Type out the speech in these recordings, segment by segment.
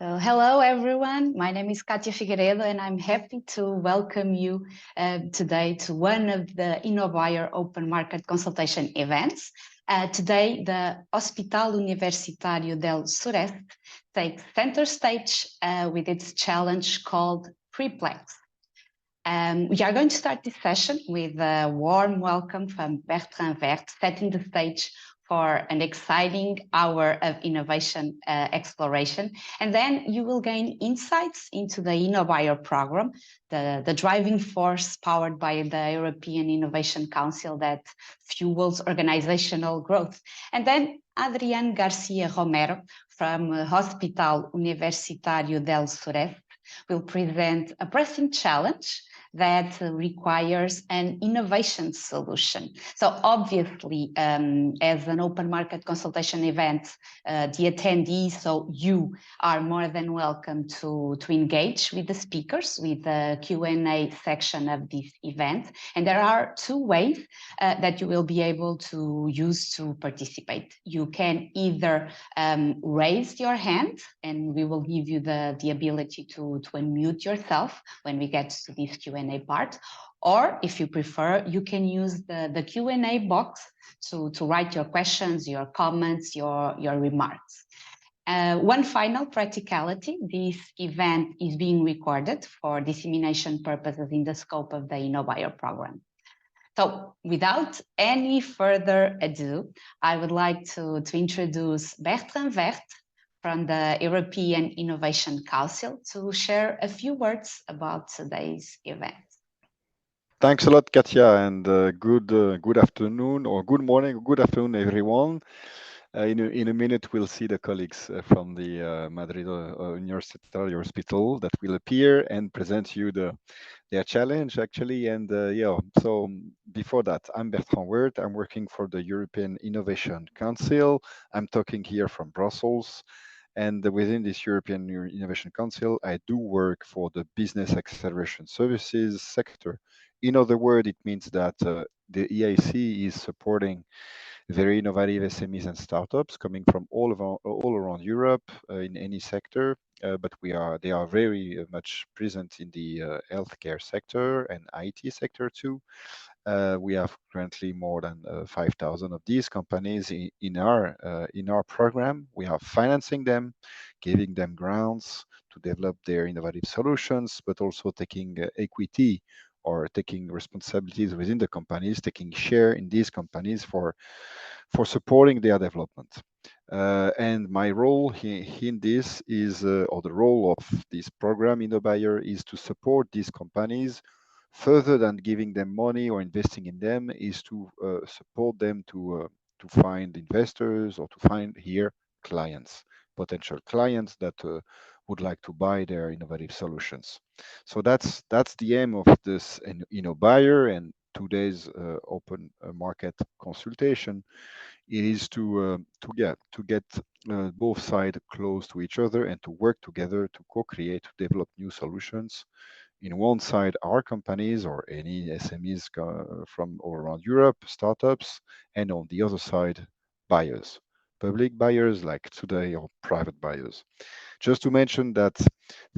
Hello, everyone. My name is Katia Figueiredo, and I'm happy to welcome you today to one of the Innovire Open Market Consultation events. Today, the Hospital Universitario del Sureste takes center stage with its challenge called PREPLEX. We are going to start this session with a warm welcome from Bertrand Vert, setting the stage for an exciting hour of innovation exploration. And then you will gain insights into the Innovire program, the driving force powered by the European Innovation Council that fuels organizational growth. And then Adrián García Romero from Hospital Universitario del Sureste will present a pressing challenge that requires an innovation solution. So obviously, as an open market consultation event, the attendees, so you are more than welcome to engage with the speakers with the Q&A section of this event. And there are two ways that you will be able to use to participate. You can either raise your hand, and we will give you the ability to unmute yourself when we get to this Q&A part, or if you prefer, you can use the Q&A box to write your questions, your comments, your remarks. One final practicality: this event is being recorded for dissemination purposes in the scope of the Innovire program. So without any further ado, I would like to introduce Bertrand Vert from the European Innovation Council to share a few words about today's event. Thanks a lot, Katia, and good afternoon or good morning or good afternoon, everyone. In a minute, we'll see the colleagues from the Madrid Universitario Hospital that will appear and present you their challenge, actually. And so before that, I'm Bertrand Wert. I'm working for the European Innovation Council. I'm talking here from Brussels. And within this European Innovation Council, I do work for the business acceleration services sector. In other words, it means that the EIC is supporting very innovative SMEs and startups coming from all around Europe in any sector. But they are very much present in the healthcare sector and IT sector too. We have currently more than 5,000 of these companies in our program. We are financing them, giving them grants to develop their innovative solutions, but also taking equity or taking responsibilities within the companies, taking share in these companies for supporting their development. And my role in this is, or the role of this program Innovire, is to support these companies further than giving them money or investing in them, is to support them to find investors or to find here clients, potential clients that would like to buy their innovative solutions. So that's the aim of this Innovire and today's open market consultation. It is to get both sides close to each other and to work together to co-create, to develop new solutions. In one side, our companies or any SMEs from all around Europe, startups, and on the other side, buyers, public buyers like today or private buyers. Just to mention that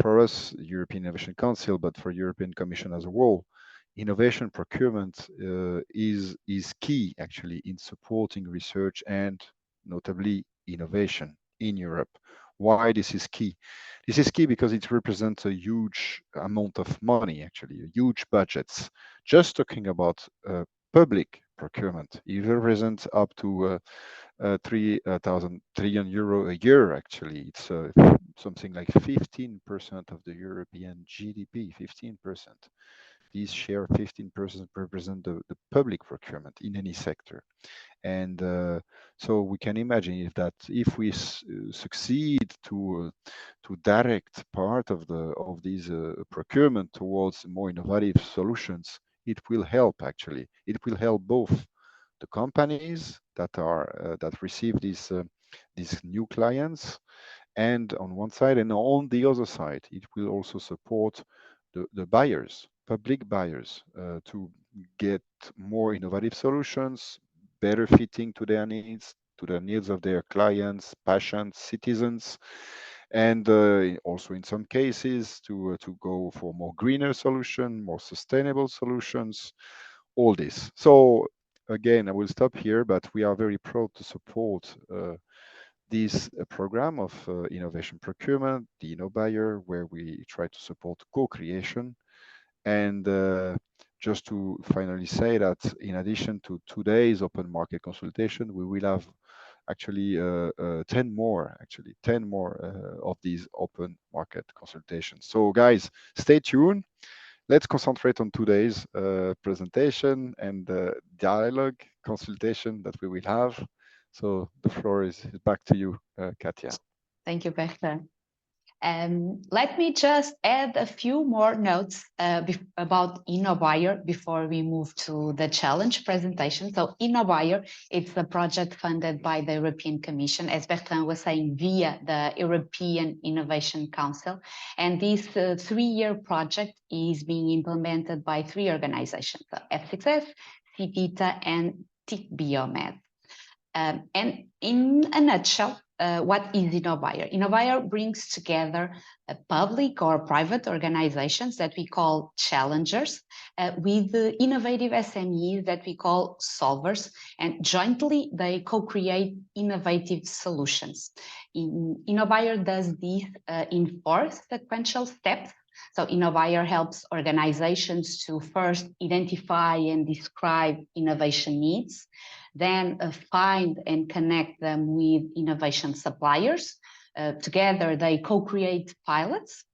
for us, European Innovation Council, but for European Commission as a whole, innovation procurement is key actually in supporting research and notably innovation in Europe. Why this is key? This is key because it represents a huge amount of money, actually, huge budgets. Just talking about public procurement, it represents up to 3,000 trillion euro a year, actually. It's something like 15% of the European GDP, 15%. These share 15% represent the public procurement in any sector. And so we can imagine if we succeed to direct part of these procurement towards more innovative solutions, it will help actually. It will help both the companies that receive these new clients, and on one side, and on the other side, it will also support the buyers, public buyers, to get more innovative solutions, better fitting to their needs of their clients, patients, citizens, and also in some cases to go for more greener solution, more sustainable solutions, all this. So again, I will stop here, but we are very proud to support this program of innovation procurement, the InnoBuyer, where we try to support co-creation. And just to finally say that in addition to today's open market consultation, we will have actually 10 more of these open market consultations. So guys, stay tuned. Let's concentrate on today's presentation and the dialogue consultation that we will have. So the floor is back to you, Katja. Thank you, Bertrand. Let me just add a few more notes about InnoBuyer before we move to the challenge presentation. So InnoBuyer, it's a project funded by the European Commission, as Bertrand was saying, via the European Innovation Council. And this 3-year project is being implemented by 3 organizations, so F6F, CIVITA, and TIC Biomed. And in a nutshell, what is InnoBuyer? InnoBuyer brings together public or private organizations that we call challengers with innovative SMEs that we call solvers, and jointly they co-create innovative solutions. InnoBuyer does this in 4 sequential steps. So InnoBuyer helps organizations to first identify and describe innovation needs, then find and connect them with innovation suppliers. Together, they co-create pilots.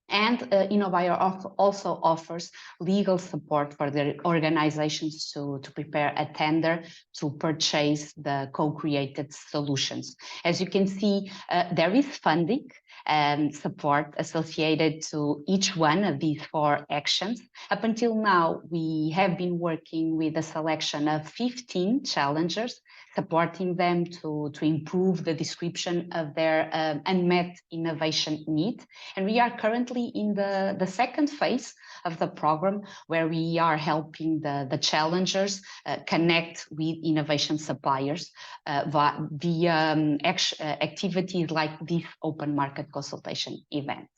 And InnoBuyer also offers legal support for their organizations to prepare a tender to purchase the co-created solutions. As you can see, there is funding and support associated to each one of these 4 actions. Up until now, we have been working with a selection of 15 challengers, supporting them to improve the description of their unmet innovation need. And we are currently in the second phase of the program, where we are helping the challengers connect with innovation suppliers via activities like this open market consultation event.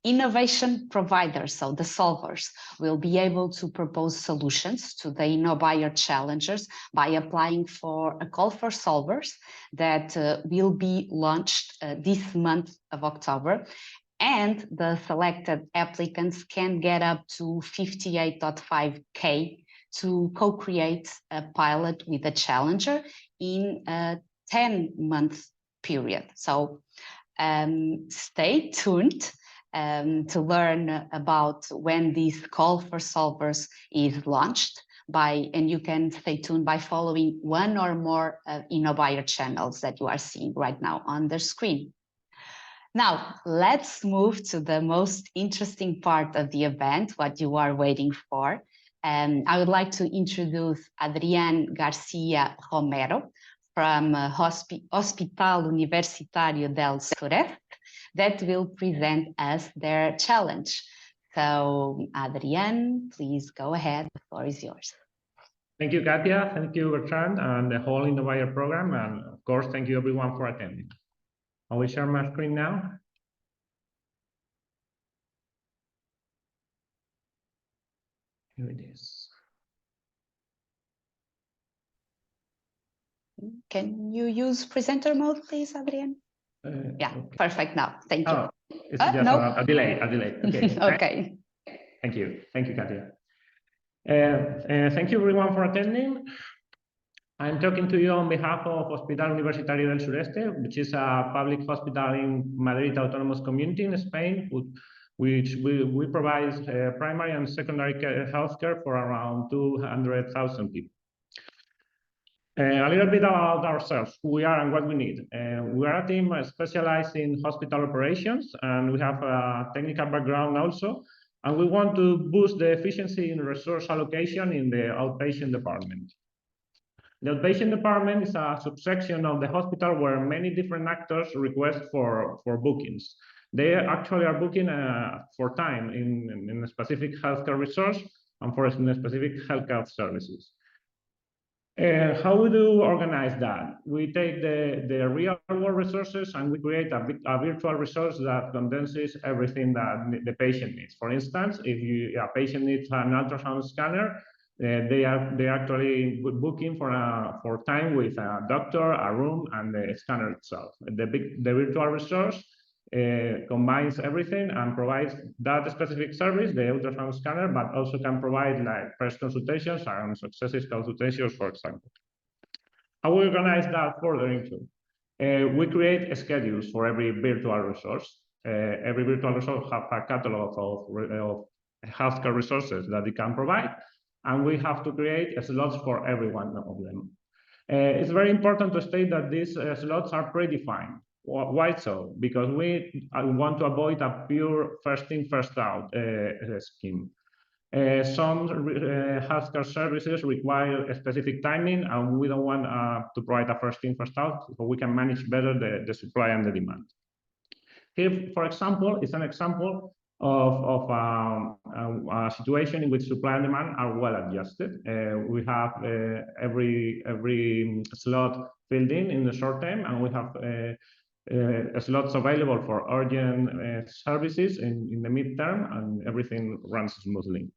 Innovation providers, so the solvers, will be able to propose solutions to the InnoBuyer challengers by applying for a call for solvers that will be launched this month of October. And the selected applicants can get up to 58.5K to co-create a pilot with a challenger in a 10-month period. So stay tuned to learn about when this call for solvers is launched and you can stay tuned by following one or more InnoBuyer channels that you are seeing right now on the screen. Now, let's move to the most interesting part of the event, what you are waiting for. I would like to introduce Adrián García Romero from Hospital Universitario del Sureste that will present us their challenge. So, Adrián, please go ahead. The floor is yours. Thank you, Katja. Thank you, Bertrand, and the whole InnoBuyer program. And of course, thank you everyone for attending. I will share my screen now. Here it is. Can you use presenter mode, please, Adrián? Yeah, okay. Perfect now. Thank you. It's just no. a delay. Okay. Okay. Thank you, Katja. Thank you everyone for attending. I'm talking to you on behalf of Hospital Universitario del Sureste, which is a public hospital in Madrid Autonomous Community in Spain, which we provide primary and secondary healthcare for around 200,000 people. A little bit about ourselves, who we are and what we need. We are a team specialized in hospital operations, and we have a technical background also, and we want to boost the efficiency in resource allocation in the outpatient department. The outpatient department is a subsection of the hospital where many different actors request for bookings. They actually are booking for time in a specific healthcare resource and for specific healthcare services. How we do organize that? We take the real world resources and we create a virtual resource that condenses everything that the patient needs. For instance, if a patient needs an ultrasound scanner, they are actually booking for time with a doctor, a room, and the scanner itself. The virtual resource combines everything and provides that specific service, the ultrasound scanner, but also can provide like first consultations and successive consultations, for example. How we organize that further into? We create schedules for every virtual resource. Every virtual resource has a catalog of healthcare resources that it can provide, and we have to create slots for every one of them. It's very important to state that these slots are predefined. Why so? Because we want to avoid a pure first in, first out scheme. Some healthcare services require a specific timing, and we don't want to provide a first in, first out, so we can manage better the supply and the demand. Here, for example, is an example of a situation in which supply and demand are well adjusted. We have every slot filled in the short term, and we have slots available for urgent services in the midterm, and everything runs smoothly.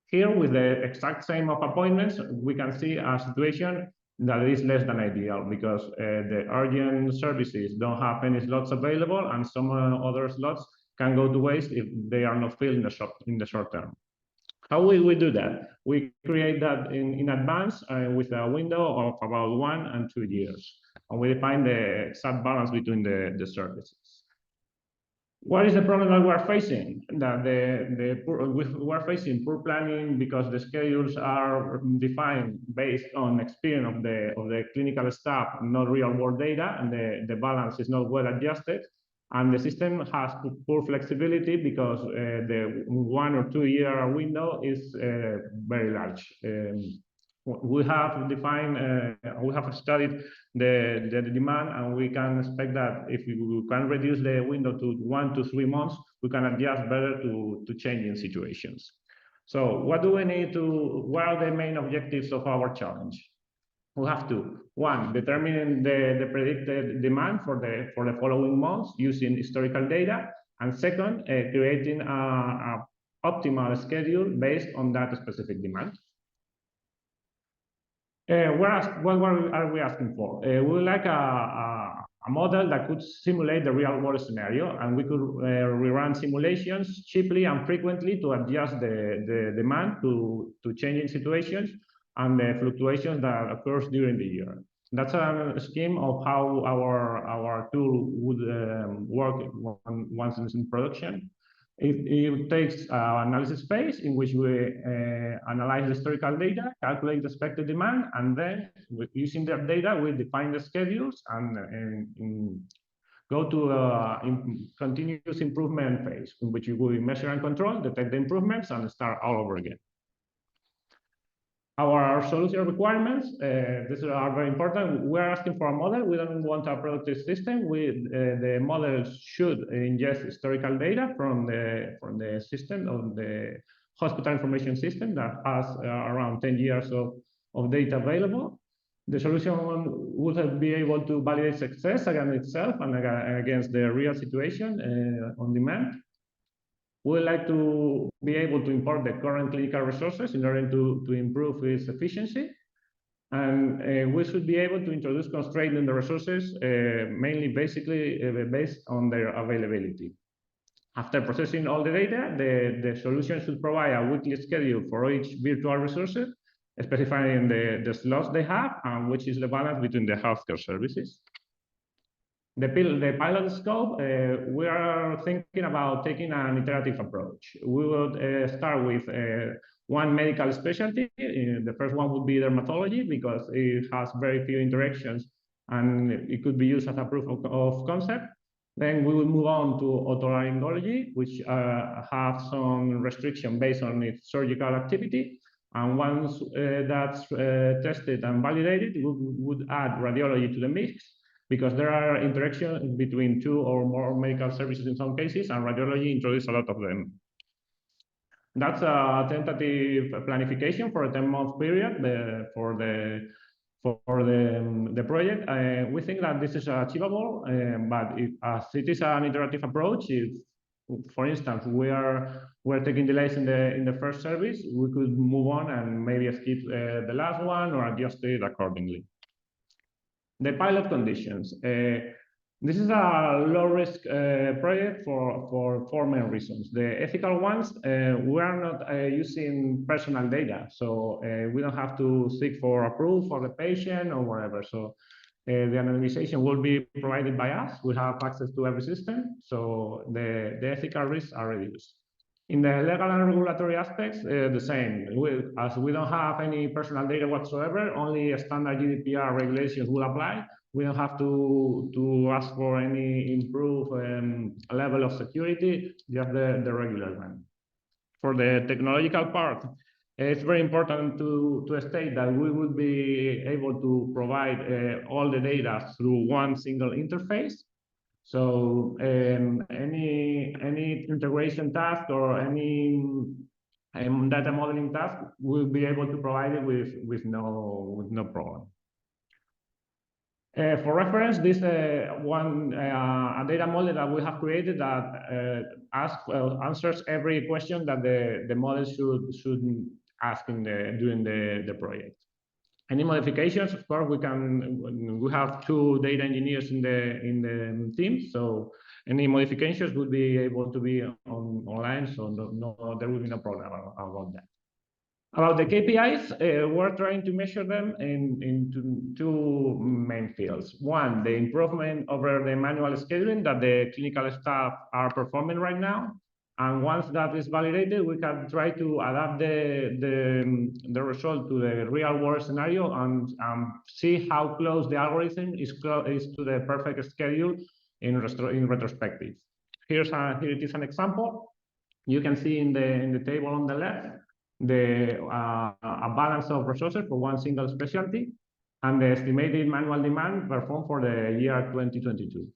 Here, with the exact same of appointments, we can see a situation that is less than ideal because the urgent services don't have any slots available, and some other slots can go to waste if they are not filled in the short term. How will we do that? We create that in advance with a window of about 1 and 2 years, and we define the exact balance between the services. What is the problem that we are facing? That we are facing poor planning because the schedules are defined based on experience of the clinical staff, not real world data, and the balance is not well adjusted. And the system has poor flexibility because the 1 or 2 year window is very large. We have defined, we have studied the demand, and we can expect that if we can reduce the window to 1 to 3 months, we can adjust better to changing situations. So what do we need to, what are the main objectives of our challenge? We have to, 1, determine the predicted demand for the following months using historical data, and 2nd, creating an optimal schedule based on that specific demand. What are we asking for? We would like a model that could simulate the real world scenario, and we could rerun simulations cheaply and frequently to adjust the demand to changing situations and the fluctuations that occurs during the year. That's a scheme of how our tool would work once it's in production. It takes an analysis phase in which we analyze the historical data, calculate the expected demand, and then using that data, we define the schedules and go to a continuous improvement phase in which we measure and control, detect the improvements, and start all over again. Our solution requirements, these are very important. We're asking for a model. We don't want a productive system. The model should ingest historical data from the system, of the hospital information system that has around 10 years of data available. The solution would be able to validate success against itself and against the real situation on demand. We would like to be able to import the current clinical resources in order to improve its efficiency. And we should be able to introduce constraints in the resources, mainly basically based on their availability. After processing all the data, the solution should provide a weekly schedule for each virtual resources, specifying the slots they have and which is the balance between the healthcare services. The pilot scope, we are thinking about taking an iterative approach. We will start with one medical specialty. The first one would be dermatology because it has very few interactions and it could be used as a proof of concept. Then we will move on to otolaryngology, which have some restriction based on its surgical activity. And once that's tested and validated, we would add radiology to the mix, because there are interactions between 2 or more medical services in some cases, and radiology introduces a lot of them. That's a tentative planification for a 10-month period for the project. We think that this is achievable, but as it is an iterative approach, if, for instance, we're taking delays in the first service, we could move on and maybe skip the last one or adjust it accordingly. The pilot conditions. This is a low-risk project for four main reasons. The ethical ones, we are not using personal data, so we don't have to seek for approval for the patient or whatever. So the anonymization will be provided by us. We have access to every system, so the ethical risks are reduced. In the legal and regulatory aspects, the same. As we don't have any personal data whatsoever, only standard GDPR regulations will apply. We don't have to ask for any improved level of security, just the regular one. For the technological part, it's very important to state that we would be able to provide all the data through one single interface. So any integration task or any data modeling task, we'll be able to provide it with no problem. For reference, this one a data model that we have created that answers every question that the model should ask during the project. Any modifications, of course, we have two data engineers in the team, so any modifications would be able to be online, so there will be no problem about that. About the KPIs, we're trying to measure them in two main fields. One, the improvement over the manual scheduling that the clinical staff are performing right now. And once that is validated, we can try to adapt the result to the real world scenario and see how close the algorithm is to the perfect schedule in retrospective. Here it is an example. You can see in the table on the left a balance of resources for one single specialty and the estimated manual demand performed for the year 2022.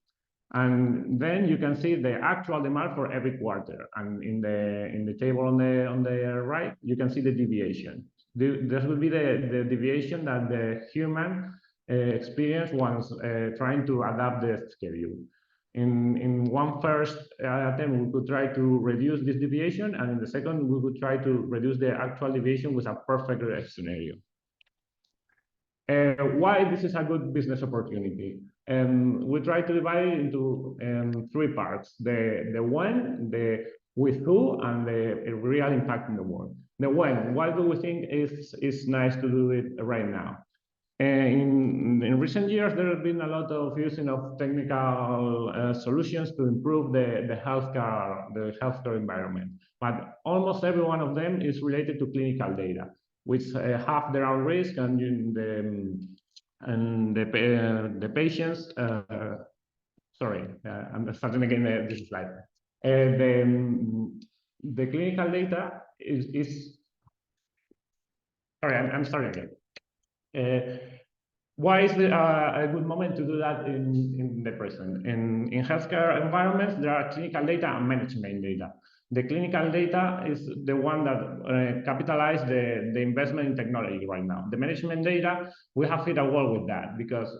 And then you can see the actual demand for every quarter. And in the table on the right, you can see the deviation. This will be the deviation that the human experience once trying to adapt the schedule. In one first attempt, we could try to reduce this deviation, and in the second, we would try to reduce the actual deviation with a perfect scenario. Why this is a good business opportunity? We try to divide it into three parts: the when, the with who, and the real impact in the world. The when, why do we think is nice to do it right now? In recent years, there has been a lot of using of technical solutions to improve the healthcare environment. But almost every one of them is related to clinical data, which have their own risk, and the patients. Sorry, I'm starting again this slide. The clinical data is. Sorry, I'm starting again. Why is it a good moment to do that in the present? In healthcare environments, there are clinical data and management data. The clinical data is the one that capitalize the investment in technology right now. The management data, we have hit a wall with that because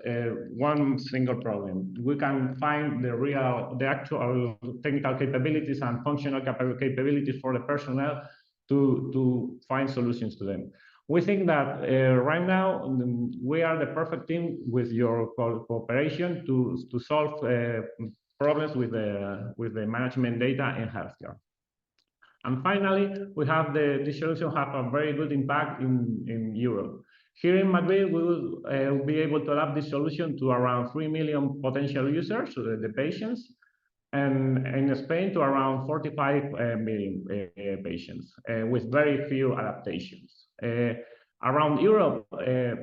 one single problem. We can find the actual technical capabilities and functional capabilities for the personnel to find solutions to them. We think that right now we are the perfect team with your cooperation to solve problems with the management data in healthcare. And finally, we have this solution have a very good impact in Europe. Here in Madrid, we will be able to adapt this solution to around 3 million potential users, so the patients, and in Spain to around 45 million patients with very few adaptations. Around Europe,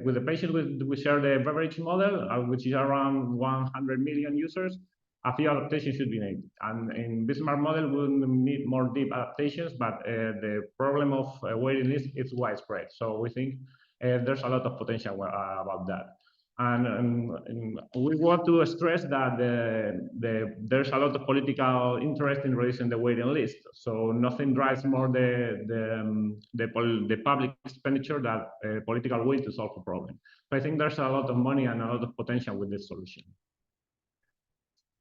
with the patients, we share the beverage model, which is around 100 million users. A few adaptations should be made. And in Bismarck model, we'll need more deep adaptations, but the problem of waiting list is widespread. So we think there's a lot of potential about that. And we want to stress that there's a lot of political interest in reducing the waiting list. So nothing drives more the public expenditure than political will to solve a problem. So I think there's a lot of money and a lot of potential with this solution.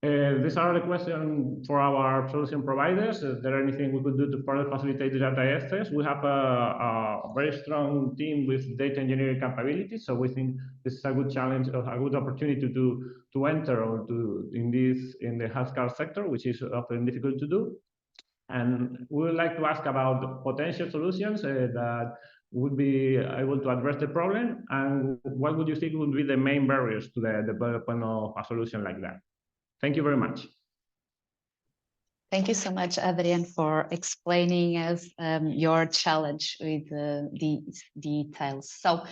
These are the questions for our solution providers. Is there anything we could do to further facilitate the data access? We have a very strong team with data engineering capabilities, so we think this is a good challenge, a good opportunity to enter or in the healthcare sector, which is often difficult to do. And we would like to ask about potential solutions that would be able to address the problem, and what would you think would be the main barriers to the development of a solution like that? Thank you very much. Thank you so much, Adrian, for explaining us your challenge with these details. So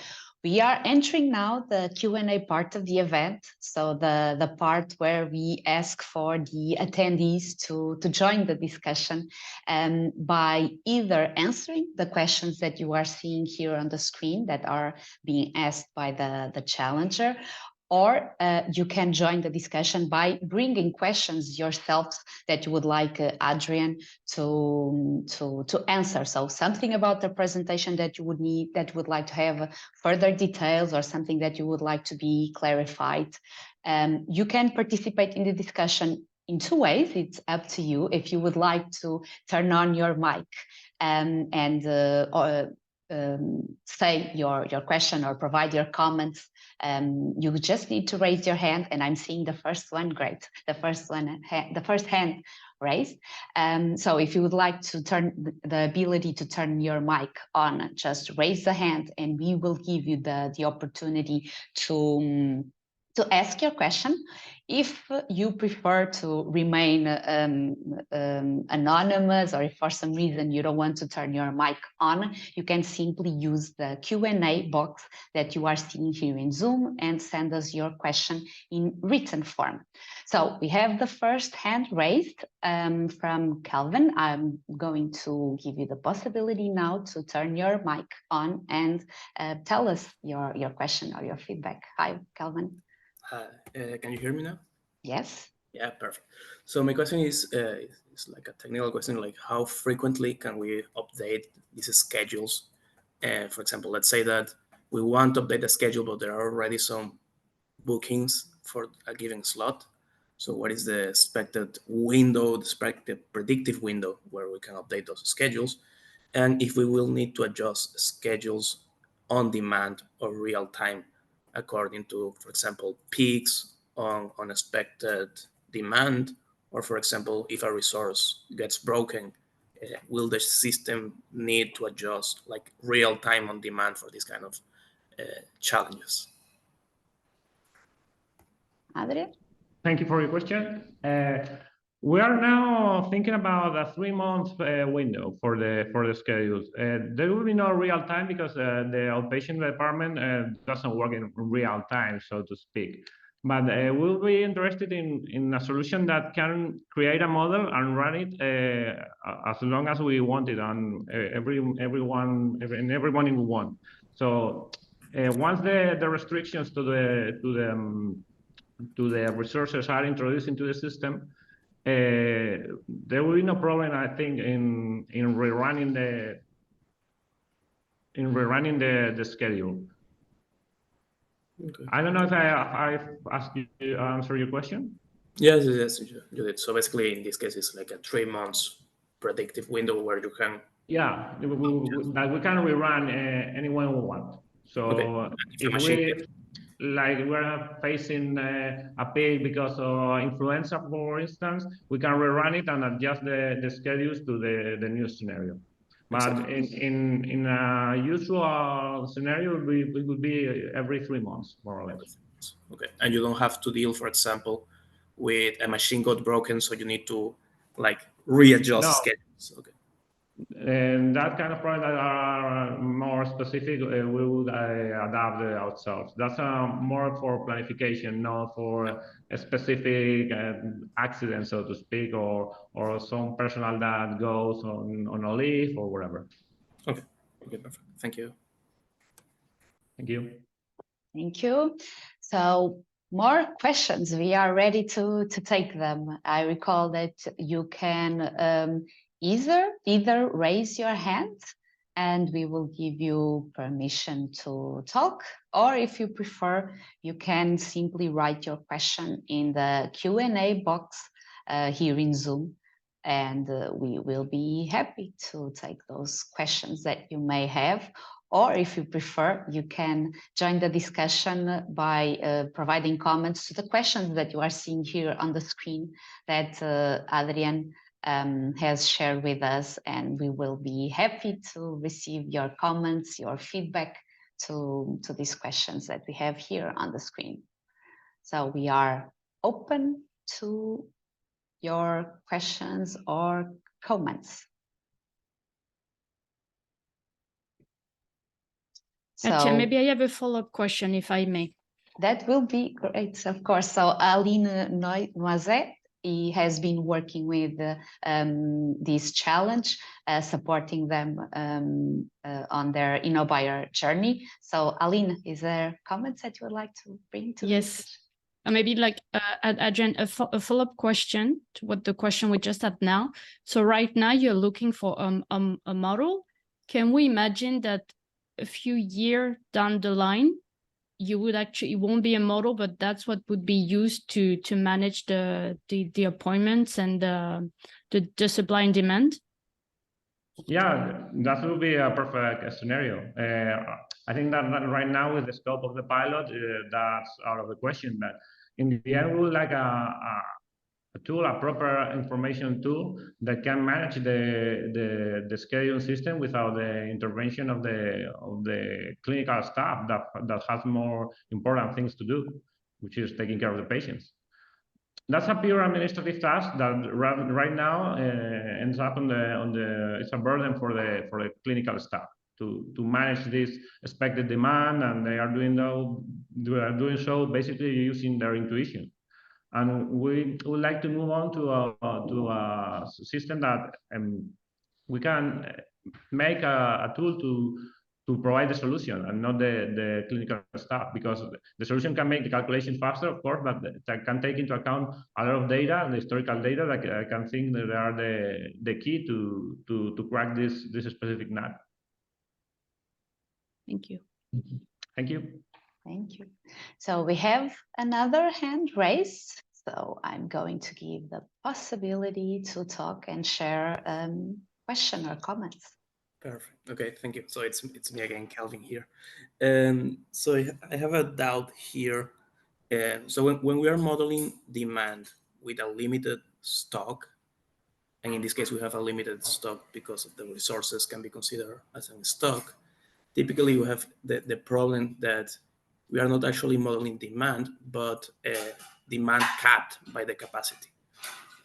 we are entering now the Q&A part of the event. So the part where we ask for the attendees to join the discussion by either answering the questions that you are seeing here on the screen that are being asked by the challenger, or you can join the discussion by bringing questions yourself that you would like Adrian to answer. So something about the presentation that you would need, that you would like to have further details, or something that you would like to be clarified. You can participate in the discussion in two ways. It's up to you. If you would like to turn on your mic and say your question or provide your comments, you just need to raise your hand, and I'm seeing the first one. Great, the first hand raised. So if you would like to turn the ability to turn your mic on, just raise the hand, and we will give you the opportunity to ask your question. If you prefer to remain anonymous, or if for some reason you don't want to turn your mic on, you can simply use the Q&A box that you are seeing here in Zoom and send us your question in written form. So we have the first hand raised from Calvin. I'm going to give you the possibility now to turn your mic on and tell us your question or your feedback. Hi, Calvin. Can you hear me now? Yes. Yeah, perfect. So my question is like a technical question, like how frequently can we update these schedules? For example, let's say that we want to update the schedule, but there are already some bookings for a given slot. So what is the expected window, the expected predictive window where we can update those schedules? And if we will need to adjust schedules on demand or real time according to, for example, peaks on unexpected demand, or for example, if a resource gets broken, will the system need to adjust like real time on demand for these kind of challenges? Adrian? Thank you for your question. We are now thinking about a 3-month window for the schedules. There will be no real time because the outpatient department doesn't work in real time, so to speak. But we'll be interested in a solution that can create a model and run it as long as we want it on everyone we want. So once the restrictions to the resources are introduced into the system, there will be no problem, I think, in rerunning the schedule. Okay. I don't know if I've asked you to answer your question. Yes, you did. So basically, in this case, it's like a 3 months predictive window where you can. Yeah, that we can rerun anyone we want. So okay. If we're facing a peak because of influenza, for instance, we can rerun it and adjust the schedules to the new scenario. But exactly. in a usual scenario, it would be every 3 months, more or less. Okay, and you don't have to deal, for example, with a machine got broken, so you need to like readjust schedules. Okay. And that kind of products that are more specific, we would adapt ourselves. That's more for planification, not for a specific accident, so to speak, or some personnel that goes on a leave or whatever. Okay, perfect. Thank you. Thank you. Thank you. So more questions, we are ready to take them. I recall that you can either raise your hand and we will give you permission to talk, or if you prefer, you can simply write your question in the Q&A box here in Zoom, and we will be happy to take those questions that you may have. Or if you prefer, you can join the discussion by providing comments to the questions that you are seeing here on the screen that Adrian has shared with us, and we will be happy to receive your comments, your feedback to these questions that we have here on the screen. So we are open to your questions or comments. Katja, maybe I have a follow-up question, if I may. That will be great, of course. So Aline Noisette, he has been working with this challenge, supporting them on their InnoBuyer journey. So Aline, is there comments that you would like to bring to Yes. Maybe like Adrian, a follow-up question to what the question we just had now. So right now you're looking for a model. Can we imagine that a few years down the line, you would actually, it won't be a model, but that's what would be used to manage the appointments and the supply and demand? Yeah, that would be a perfect scenario. I think that right now with the scope of the pilot, that's out of the question. But in the end, we would like a tool, a proper information tool that can manage the scheduling system without the intervention of the clinical staff that has more important things to do, which is taking care of the patients. That's a pure administrative task that right now ends up it's a burden for the clinical staff to manage this expected demand, and they are doing so basically using their intuition. And we would like to move on to a system that we can make a tool to provide the solution and not the clinical staff, because the solution can make the calculation faster, of course, but that can take into account a lot of data and historical data that I can think that they are the key to crack this specific nut. Thank you. Thank you. Thank you. So we have another hand raised. So I'm going to give the possibility to talk and share question or comments. Perfect. Okay, thank you. So it's me again, Calvin here. So I have a doubt here. So when we are modeling demand with a limited stock, and in this case we have a limited stock because of the resources can be considered as a stock, typically we have the problem that we are not actually modeling demand, but demand capped by the capacity.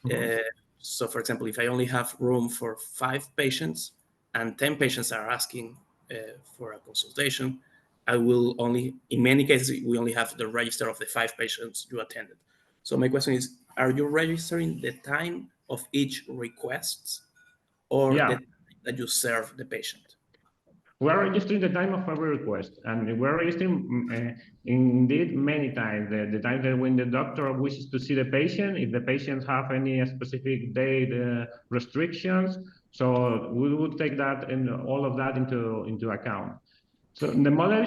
Mm-hmm. So for example, if I only have room for 5 patients and 10 patients are asking for a consultation, I will only, in many cases, we only have the register of the 5 patients you attended. So my question is, are you registering the time of each request or the time that you serve the patient? We are registering the time of every request, and we're registering indeed many times. The time that when the doctor wishes to see the patient, if the patients have any specific date restrictions, so we would take that and all of that into account. So the model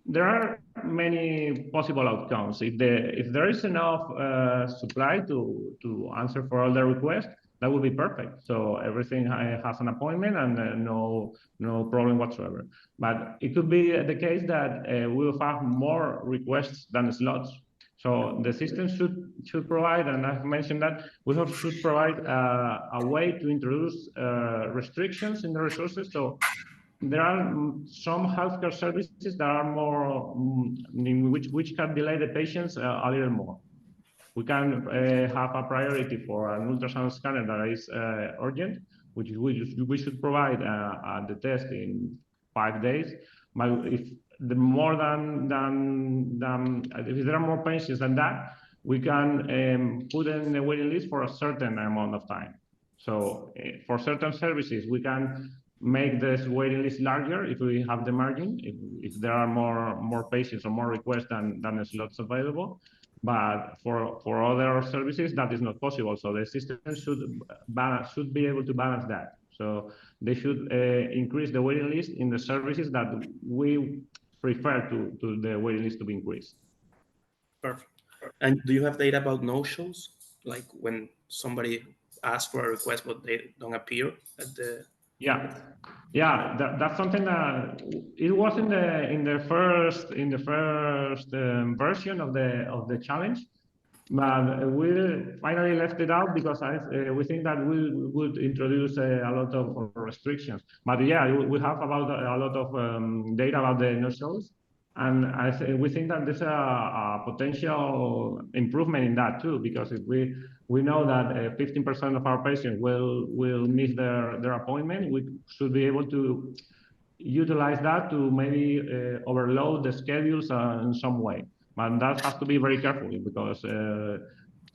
there are many possible outcomes. If there is enough supply to answer for all the requests, that would be perfect. So everything has an appointment and no problem whatsoever. But it could be the case that we will have more requests than slots. So the system should provide, and I've mentioned that, should provide a way to introduce restrictions in the resources. So there are some healthcare services that are more, which can delay the patients a little more. We can have a priority for an ultrasound scanner that is urgent, which we should provide the test in 5 days. But if the more than if there are more patients than that, we can put in the waiting list for a certain amount of time. So for certain services, we can make this waiting list larger if we have the margin, if there are more patients or more requests than slots available. But for other services, that is not possible. So the system should be able to balance that. So they should increase the waiting list in the services that we prefer to the waiting list to be increased. Perfect. And do you have data about no-shows, like when somebody asks for a request but they don't appear at the? Yeah, that's something that it was in the first version of the challenge, but we finally left it out because we think that we would introduce a lot of restrictions. But yeah, we have about a lot of data about the no-shows, and we think that there's a potential improvement in that too, because if we know that 15% of our patients will miss their appointment, we should be able to utilize that to maybe overload the schedules in some way. But that has to be very carefully, because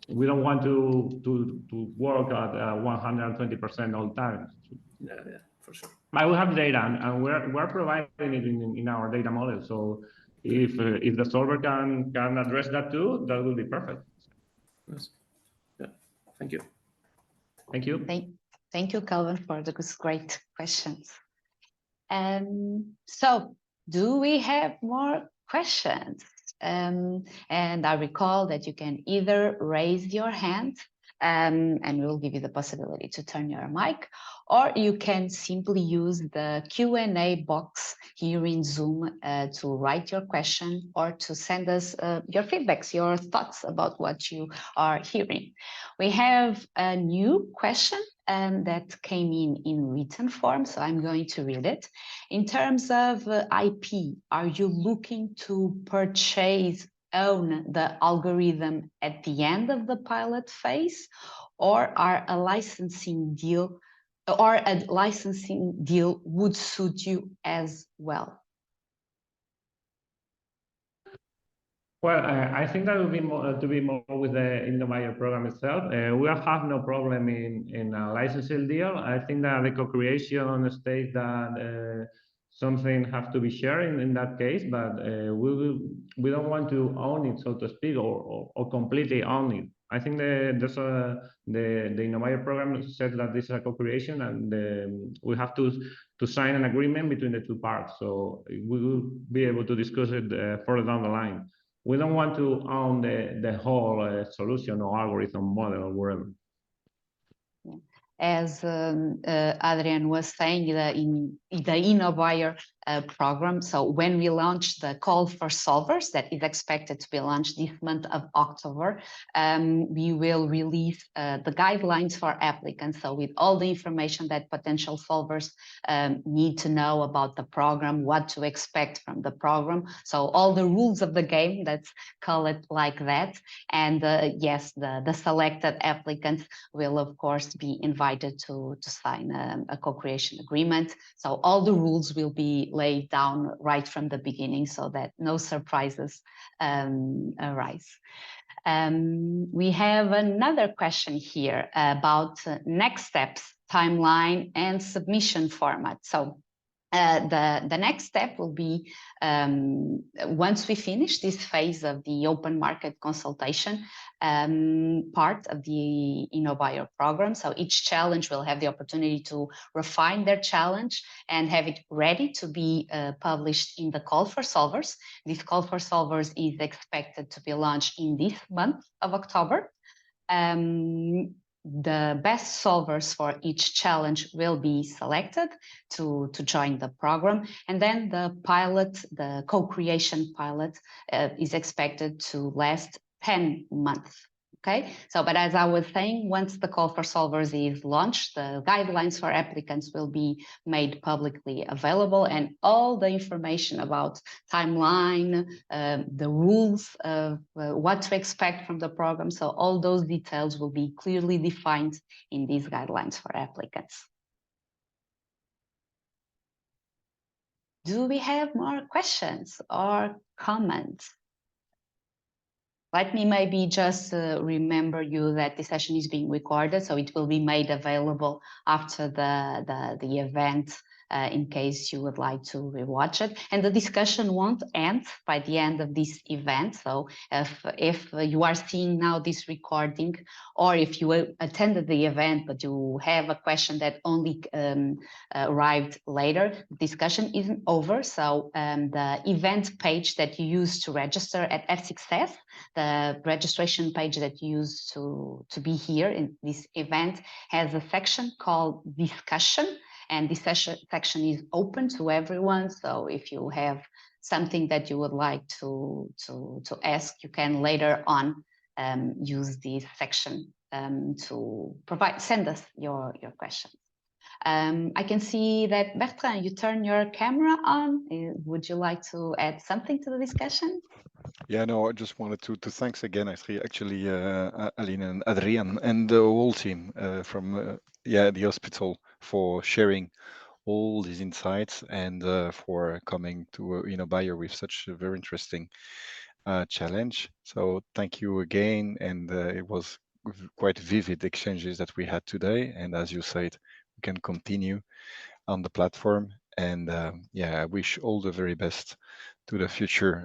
we don't want to work at 120% all the time. Yeah, for sure. But we have data, and we're providing it in our data model. So if the solver can address that too, that will be perfect. Yes. Yeah. Thank you. Thank you. Thank you, Calvin, for the great questions. So, do we have more questions? And I recall that you can either raise your hand, and we'll give you the possibility to turn your mic, or you can simply use the Q&A box here in Zoom to write your question or to send us your feedbacks, your thoughts about what you are hearing. We have a new question that came in written form, so I'm going to read it. In terms of IP, are you looking to own the algorithm at the end of the pilot phase, or a licensing deal would suit you as well? Well, I think that would be more with the Innovator program itself. We have no problem in a licensing deal. I think that the co-creation states that something has to be shared in that case, but we don't want to own it, so to speak, or completely own it. I think the Innovator program says that this is a co-creation, and we have to sign an agreement between the two parts. So we will be able to discuss it further down the line. We don't want to own the whole solution or algorithm model or whatever. As Adrian was saying, in the Innovator program, so when we launch the call for solvers that is expected to be launched this month of October, we will release the guidelines for applicants. So with all the information that potential solvers need to know about the program, what to expect from the program. So all the rules of the game, let's call it like that. And yes, the selected applicants will of course be invited to sign a co-creation agreement. So all the rules will be laid down right from the beginning so that no surprises arise. We have another question here about next steps, timeline, and submission format. So the next step will be once we finish this phase of the open market consultation part of the Innovator program. So each challenge will have the opportunity to refine their challenge and have it ready to be published in the call for solvers. This call for solvers is expected to be launched in this month of October. The best solvers for each challenge will be selected to join the program. And then the pilot, the co-creation pilot, is expected to last 10 months. Okay, so but as I was saying, once the call for solvers is launched, the guidelines for applicants will be made publicly available, and all the information about timeline, the rules of what to expect from the program, so all those details will be clearly defined in these guidelines for applicants. Do we have more questions or comments? Let me maybe just remember you that the session is being recorded, so it will be made available after the event in case you would like to rewatch it. And the discussion won't end by the end of this event. So if you are seeing now this recording, or if you attended the event but you have a question that only arrived later, the discussion isn't over. So the event page that you use to register at F6F, the registration page that you use to be here in this event, has a section called discussion, and this section is open to everyone. So if you have something that you would like to ask, you can later on use this section to send us your questions. I can see that Bertrand, you turn your camera on. Would you like to add something to the discussion? Yeah, no, I just wanted to thanks again, actually, Aline and Adrian and the whole team from the hospital for sharing all these insights and for coming to InnoBuyer with such a very interesting challenge. So thank you again, and it was quite vivid exchanges that we had today. And as you said, we can continue on the platform. And I wish all the very best to the future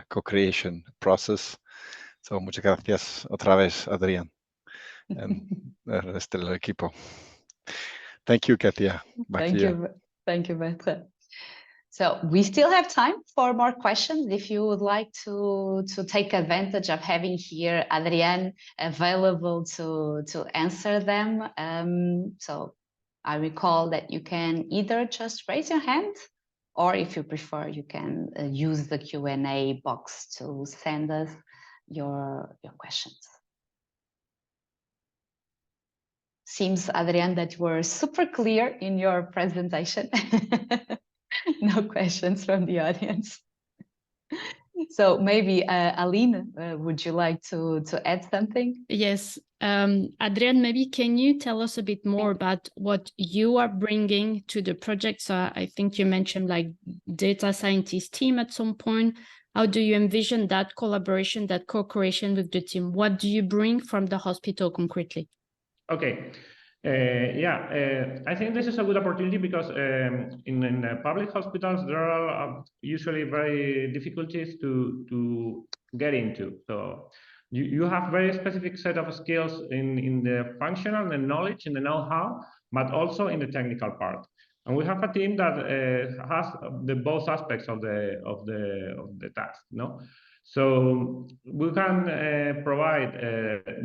co-creation process. So muchas gracias otra vez, Adrián, and el resto del equipo. Thank you, Katia. Back to you. Thank you, Bertrand. So we still have time for more questions. If you would like to take advantage of having here Adrián available to answer them. So I recall that you can either just raise your hand, or if you prefer, you can use the Q&A box to send us your questions. Seems, Adrián, that you were super clear in your presentation. No questions from the audience. So maybe Aline, would you like to add something? Yes, Adrián, maybe can you tell us a bit more about what you are bringing to the project? So I think you mentioned like data scientist team at some point. How do you envision that collaboration, that co-creation with the team? What do you bring from the hospital concretely? Okay. I think this is a good opportunity because in public hospitals there are usually very difficulties to get into. So you have very specific set of skills in the functional, the knowledge, and the know-how, but also in the technical part. And we have a team that has the both aspects of the task, no? So we can provide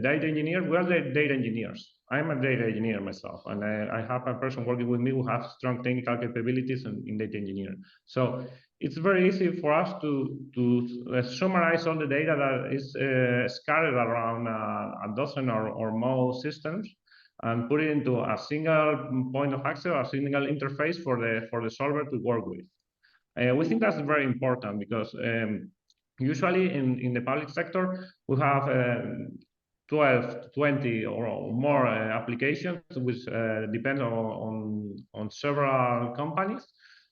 data engineers. We are the data engineers. I'm a data engineer myself, and I have a person working with me who has strong technical capabilities in data engineering. So it's very easy for us to summarize all the data that is scattered around a dozen or more systems, and put it into a single point of access, a single interface for the solver to work with. We think that's very important because usually in the public sector, we have 12, 20 or more applications, which depend on several companies.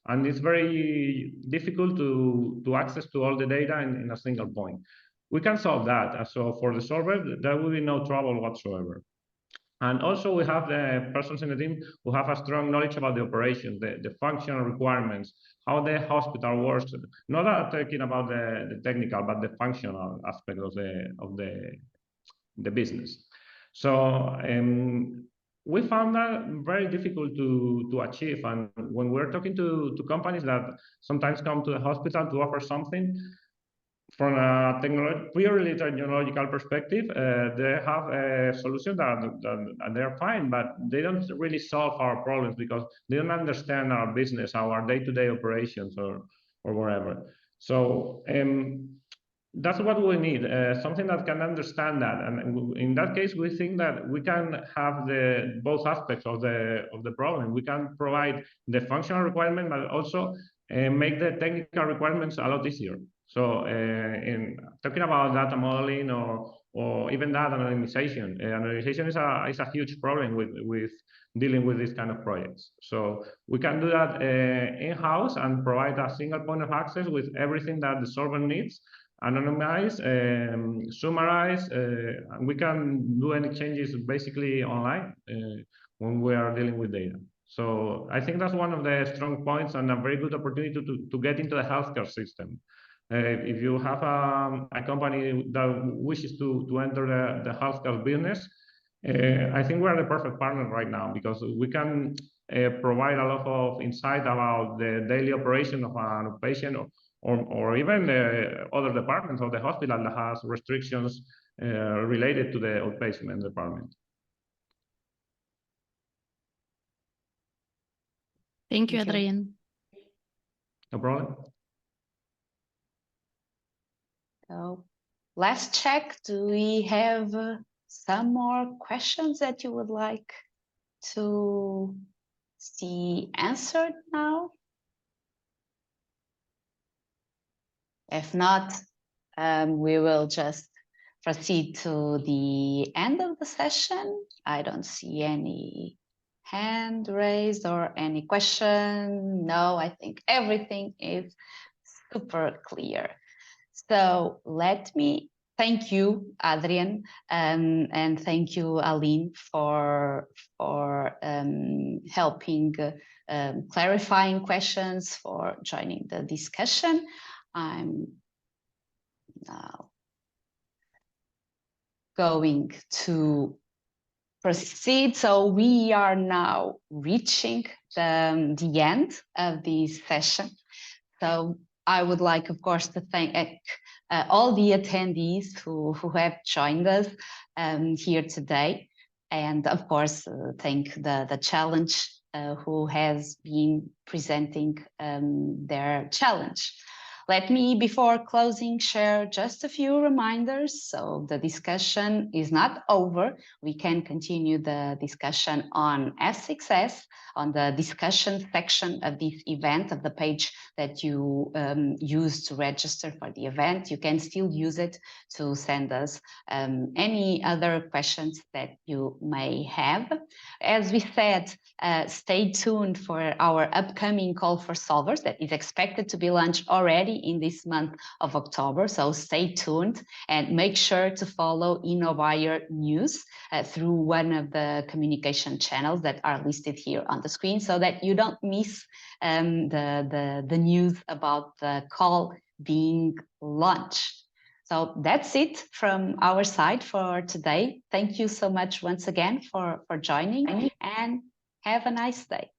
And it's very difficult to access to all the data in a single point. We can solve that. And so for the solver, there will be no trouble whatsoever. And also we have the persons in the team who have a strong knowledge about the operation, the functional requirements, how the hospital works. Not talking about the technical, but the functional aspect of the business. So we found that very difficult to achieve. And when we're talking to companies that sometimes come to the hospital to offer something, from a purely technological perspective, they have a solution that they're fine, but they don't really solve our problems because they don't understand our business, our day-to-day operations or whatever. So that's what we need, something that can understand that. And in that case, we think that we can have both aspects of the problem. We can provide the functional requirement, but also make the technical requirements a lot easier. So in talking about data modeling or even data anonymization, anonymization is a huge problem with dealing with these kind of projects. So we can do that in-house and provide a single point of access with everything that the solver needs, anonymize, summarize, and we can do any changes basically online when we are dealing with data. So I think that's one of the strong points and a very good opportunity to get into the healthcare system. If you have a company that wishes to enter the healthcare business, I think we're the perfect partner right now, because we can provide a lot of insight about the daily operation of an patient, or even the other departments of the hospital that has restrictions related to the outpatient department. Thank you, Adrian. No problem. So let's check. Do we have some more questions that you would like to see answered now? If not, we will just proceed to the end of the session. I don't see any hand raised or any question. No, I think everything is super clear. So let me thank you, Adrian, and thank you, Aline, for helping clarifying questions, for joining the discussion. I'm now going to proceed. So we are now reaching the end of this session. So I would like, of course, to thank all the attendees who have joined us here today. And of course, thank the challenge who has been presenting their challenge. Let me, before closing, share just a few reminders. So the discussion is not over. We can continue the discussion on F6S, on the discussion section of this event, of the page that you use to register for the event. You can still use it to send us any other questions that you may have. As we said, stay tuned for our upcoming call for solvers that is expected to be launched already in this month of October. So stay tuned and make sure to follow InnoWire News through one of the communication channels that are listed here on the screen, so that you don't miss the news about the call being launched. So that's it from our side for today. Thank you so much once again for joining, and have a nice day.